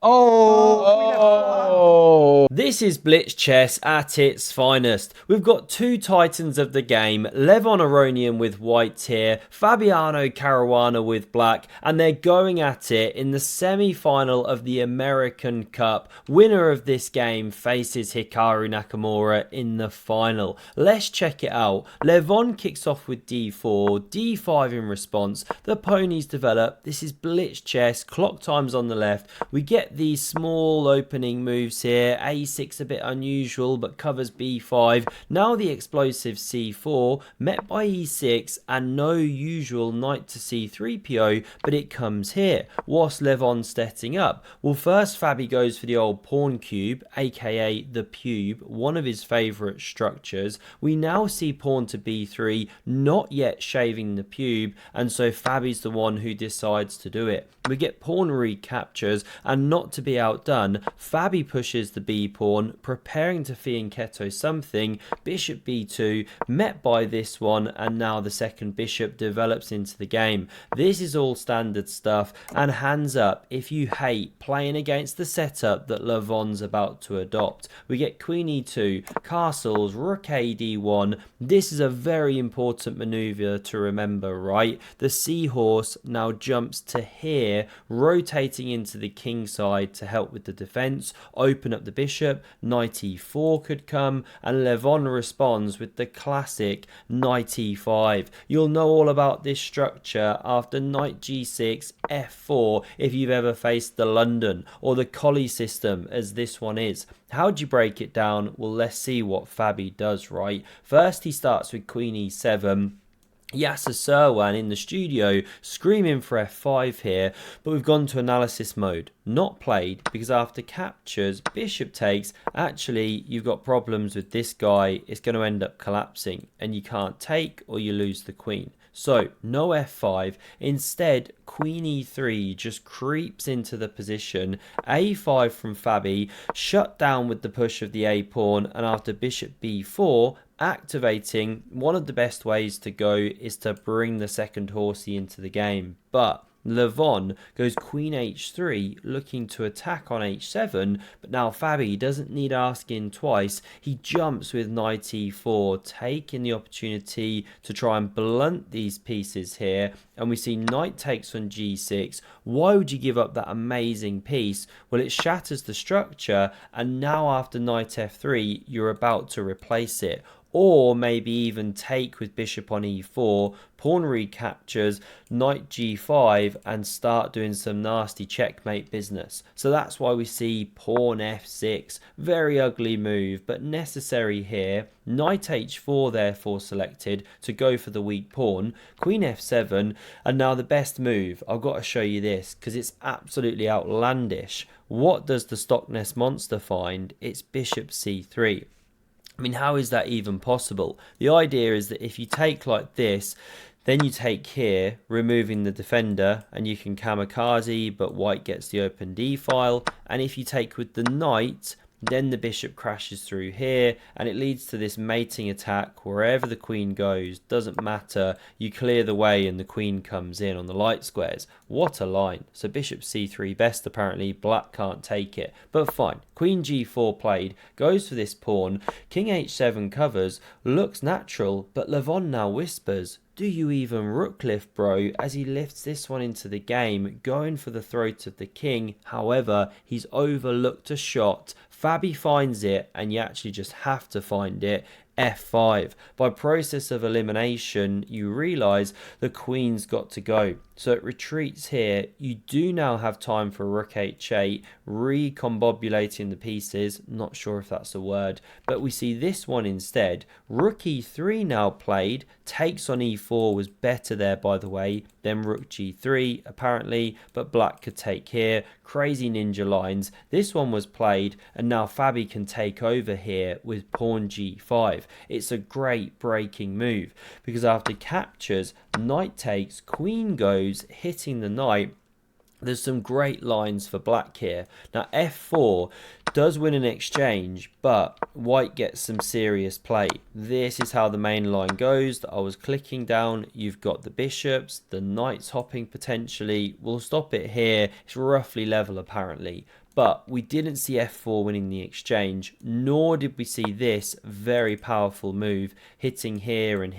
Oh, this is Blitz chess at its finest. We've got two titans of the game, Levon Aronian with white here, Fabiano Caruana with black, and they're going at it in the semi-final of the American Cup. Winner of this game faces Hikaru Nakamura in the final. Let's check it out. Levon kicks off with d4, d5 in response. The ponies develop. This is Blitz chess, clock time's on the left. We get these small opening moves here. A6 a bit unusual, but covers b5. Now the explosive c4, met by e6, and no usual knight to c3 po, but it comes here. What's Levon setting up? Well, first Fabi goes for the old pawn cube, aka the pube, one of his favourite structures. We now see pawn to b3, not yet shaving the pube, and so Fabi's the one who decides to do it. We get pawn recaptures, and not to be outdone, Fabi pushes the b pawn, preparing to fianchetto something. Bishop b2, met by this one, and now the second bishop develops into the game. This is all standard stuff, and hands up if you hate playing against the setup that Levon's about to adopt. We get queen e2, castles, rook a d1. This is a very important maneuver to remember, right? The seahorse now jumps to here, rotating into the king side to help with the defense, open up the bishop. Knight e4 could come, and Levon responds with the classic knight e5. You'll know all about this structure after knight g6, f4 if you've ever faced the London or the Collie system as this one is. How do you break it down? Well, let's see what Fabi does, right? First, he starts with queen e7. Yasser Serwan in the studio screaming for f5 here, but we've gone to analysis mode. Not played, because after captures, bishop takes, actually you've got problems with this guy. It's going to end up collapsing, and you can't take or you lose the queen. So no f5, instead queen e3 just creeps into the position. A5 from Fabi, shut down with the push of the a pawn, and after bishop b4, activating, one of the best ways to go is to bring the second horsey into the game. But Levon goes queen h3, looking to attack on h7, but now Fabi doesn't need asking twice. He jumps with knight e4, taking the opportunity to try and blunt these pieces here, and we see knight takes on g6. Why would you give up that amazing piece? Well, it shatters the structure, and now after knight f3, you're about to replace it. Or maybe even take with bishop on e4, pawn recaptures, knight g5, and start doing some nasty checkmate business. So that's why we see pawn f6, very ugly move, but necessary here. Knight h4 therefore selected to go for the weak pawn, queen f7, and now the best move. I've got to show you this because it's absolutely outlandish. What does the Stockness monster find? It's bishop c3. I mean, how is that even possible? The idea is that if you take like this, then you take here, removing the defender, and you can kamikaze, but white gets the open d file. And if you take with the knight, then the bishop crashes through here, and it leads to this mating attack. Wherever the queen goes, doesn't matter, you clear the way and the queen comes in on the light squares. What a line. So bishop c3 best, apparently black can't take it, but fine. Queen g4 played, goes for this pawn, king h7 covers, looks natural, but Levon now whispers, do you even rook lift, bro? As he lifts this one into the game, going for the throat of the king. However, he's overlooked a shot. Fabi finds it, and you actually just have to find it. f5. By process of elimination, you realise the queen's got to go. So it retreats here. You do now have time for rook h8, recombobulating the pieces. Not sure if that's a word, but we see this one instead. Rook e3 now played, takes on e4 was better there, by the way. Then rook g3 apparently, but black could take here. Crazy ninja lines. This one was played, and now Fabi can take over here with pawn g5. It's a great breaking move because after captures, knight takes, queen goes, hitting the knight. There's some great lines for black here. Now f4 does win an exchange, but white gets some serious play. This is how the main line goes that I was clicking down. You've got the bishops, the knights hopping potentially. We'll stop it here. It's roughly level apparently. But we didn't see f4 winning the exchange, nor did we see this very powerful move hitting here, and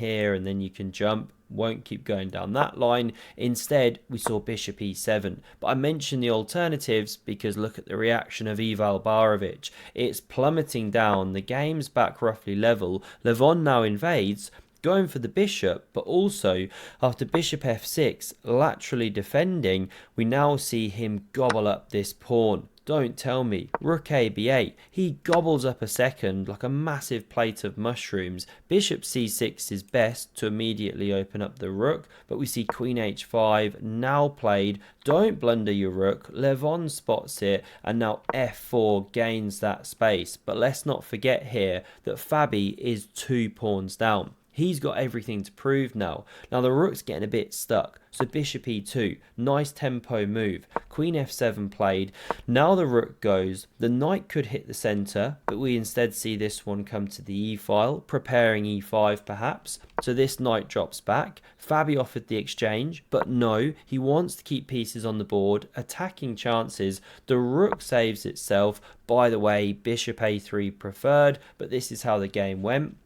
then you can jump. Won't keep going down that line. Instead, we saw bishop e7. But I mentioned the alternatives because look at the reaction of Ival Barovic. It's plummeting down. The game's back roughly level. Levon now invades, going for the bishop, but also after bishop f6 laterally defending, we now see him gobble up this pawn. Don't tell me. Rook a b8. He gobbles up a second like a massive plate of mushrooms. Bishop c6 is best to immediately open up the rook, but we see queen h5 now played. Don't blunder your rook. Levon spots it, and now f4 gains that space. But let's not forget here that Fabi is 2 pawns down. He's got everything to prove now. Now the rook's getting a bit stuck. So bishop e2, nice tempo move. Queen f7 played. Now the rook goes. The knight could hit the center, but we instead see this one come to the e file, preparing e5 perhaps. So this knight drops back. Fabi offered the exchange, but no, he wants to keep pieces on the board, attacking chances. The rook saves itself. By the way, bishop a3 preferred, but this is how the game went.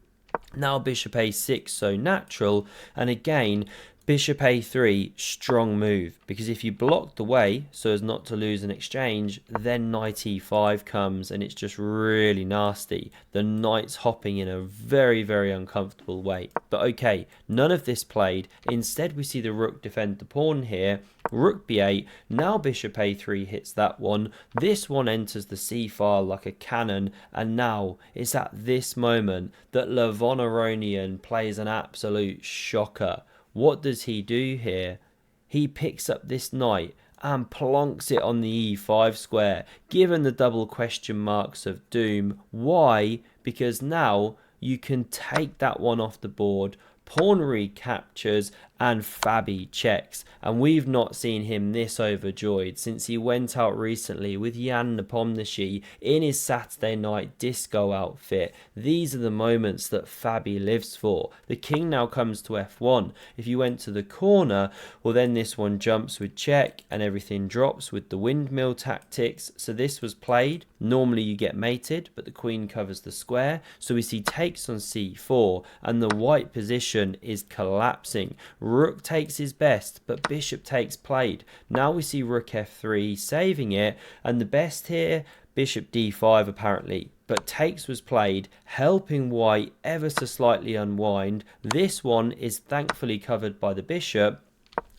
Now bishop a6, so natural, and again bishop a3, strong move, because if you block the way so as not to lose an exchange, then knight e5 comes and it's just really nasty. The knight's hopping in a very, very uncomfortable way. But okay, none of this played. Instead we see the rook defend the pawn here. Rook b8, now bishop a3 hits that one. This one enters the c file like a cannon, and now it's at this moment that Levon Aronian plays an absolute shocker. What does he do here? He picks up this knight and plonks it on the e5 square, given the double question marks of doom. Why? Because now you can take that one off the board. Pawn recaptures and Fabi checks, and we've not seen him this overjoyed since he went out recently with Jan Nepomniachtchi in his Saturday night disco outfit. These are the moments that Fabi lives for. The king now comes to f1. If you went to the corner, well then this one jumps with check and everything drops with the windmill tactics. So this was played. Normally you get mated, but the queen covers the square, so we see takes on c4 and the white position is collapsing. Rook takes his best, but bishop takes played. Now we see rook f3 saving it, and the best here, bishop d5 apparently. But takes was played, helping white ever so slightly unwind. This one is thankfully covered by the bishop,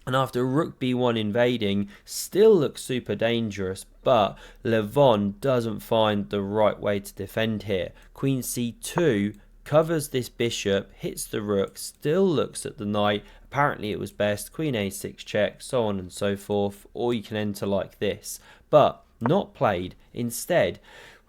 and after rook b1 invading, still looks super dangerous, but Levon doesn't find the right way to defend here. Queen c2 covers this bishop, hits the rook, still looks at the knight. Apparently it was best. Queen a6 check, so on and so forth. Or you can enter like this. But not played. Instead,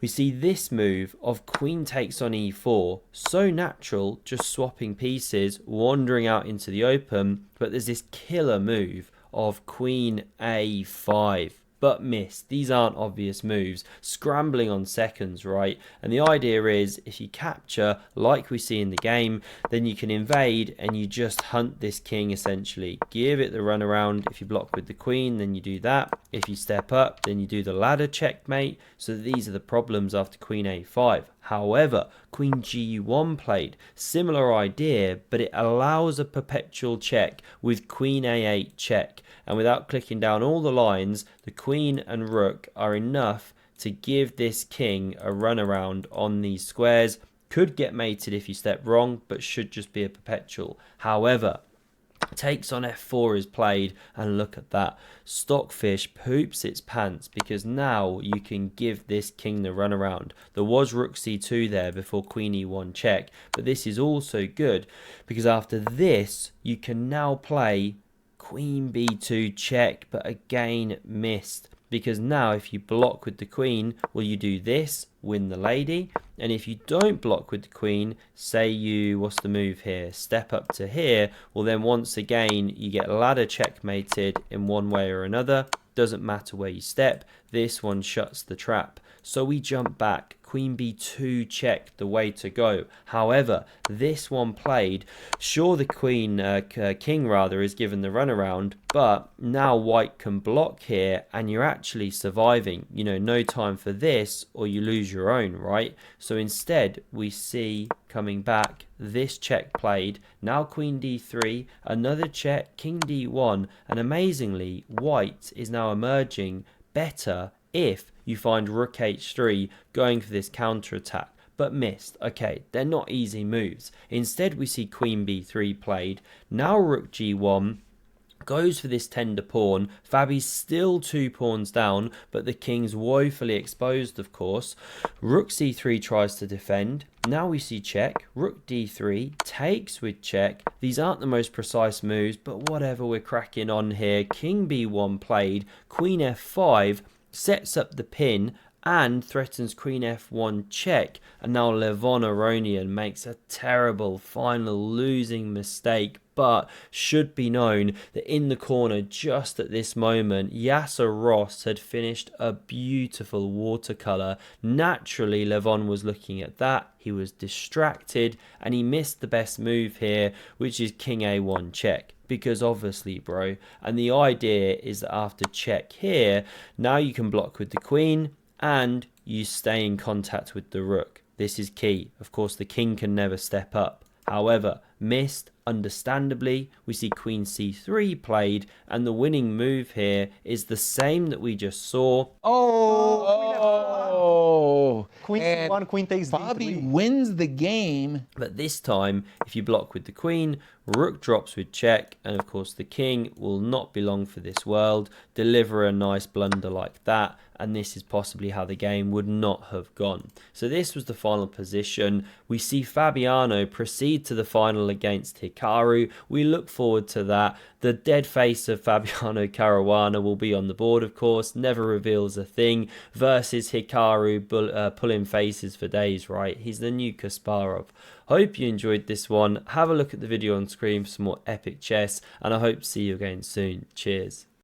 we see this move of queen takes on e4. So natural, just swapping pieces, wandering out into the open. But there's this killer move of queen a5. But missed. These aren't obvious moves. Scrambling on seconds, right? And the idea is if you capture, like we see in the game, then you can invade and you just hunt this king essentially. Give it the runaround. If you block with the queen, then you do that. If you step up, then you do the ladder checkmate. So these are the problems after queen a5. However, queen g1 played. Similar idea, but it allows a perpetual check with queen a8 check. And without clicking down all the lines, the queen and rook are enough to give this king a runaround on these squares. Could get mated if you step wrong, but should just be a perpetual. However, takes on f4 is played, and look at that. Stockfish poops its pants because now you can give this king the runaround. There was rook c2 there before queen e1 check, but this is also good because after this you can now play queen b2 check, but again missed. Because now if you block with the queen, well you do this, win the lady. And if you don't block with the queen, say you, what's the move here? Step up to here, well then once again you get ladder checkmated in one way or another. Doesn't matter where you step, this one shuts the trap. So we jump back. queen b2 check the way to go. However, this one played, sure, the king rather is given the runaround, but now white can block here and you're actually surviving. You know, no time for this or you lose your own, right? So instead we see coming back this check played. Now queen d3, another check, king d1, and amazingly white is now emerging better if you find rook h3 going for this counter attack, but missed. Okay, they're not easy moves. Instead we see queen b3 played. Now rook g1 goes for this tender pawn. Fabi's still 2 pawns down, but the king's woefully exposed, of course. Rook c3 tries to defend. Now we see check. Rook d3 takes with check. These aren't the most precise moves, but whatever, we're cracking on here. King b1 played. Queen f5 sets up the pin and threatens queen f1 check. And now Levon Aronian makes a terrible final losing mistake, but should be known that in the corner just at this moment, Yasser Ross had finished a beautiful watercolor. Naturally, Levon was looking at that. He was distracted and he missed the best move here, which is king a1 check. Because obviously, bro, and the idea is that after check here, now you can block with the queen and you stay in contact with the rook. This is key. Of course, the king can never step up. However, missed, understandably. We see queen c3 played, and the winning move here is the same that we just saw. Queen c1, queen takes Fabi d3. wins the game. But this time, if you block with the queen, rook drops with check, and of course the king will not be long for this world. Deliver a nice blunder like that, and this is possibly how the game would not have gone. So this was the final position. We see Fabiano proceed to the final against Hikaru. We look forward to that. The dead face of Fabiano Caruana will be on the board, of course, never reveals a thing, versus Hikaru pulling faces for days, right? He's the new Kasparov. Hope you enjoyed this one. Have a look at the video on screen for some more epic chess, and I hope to see you again soon. Cheers.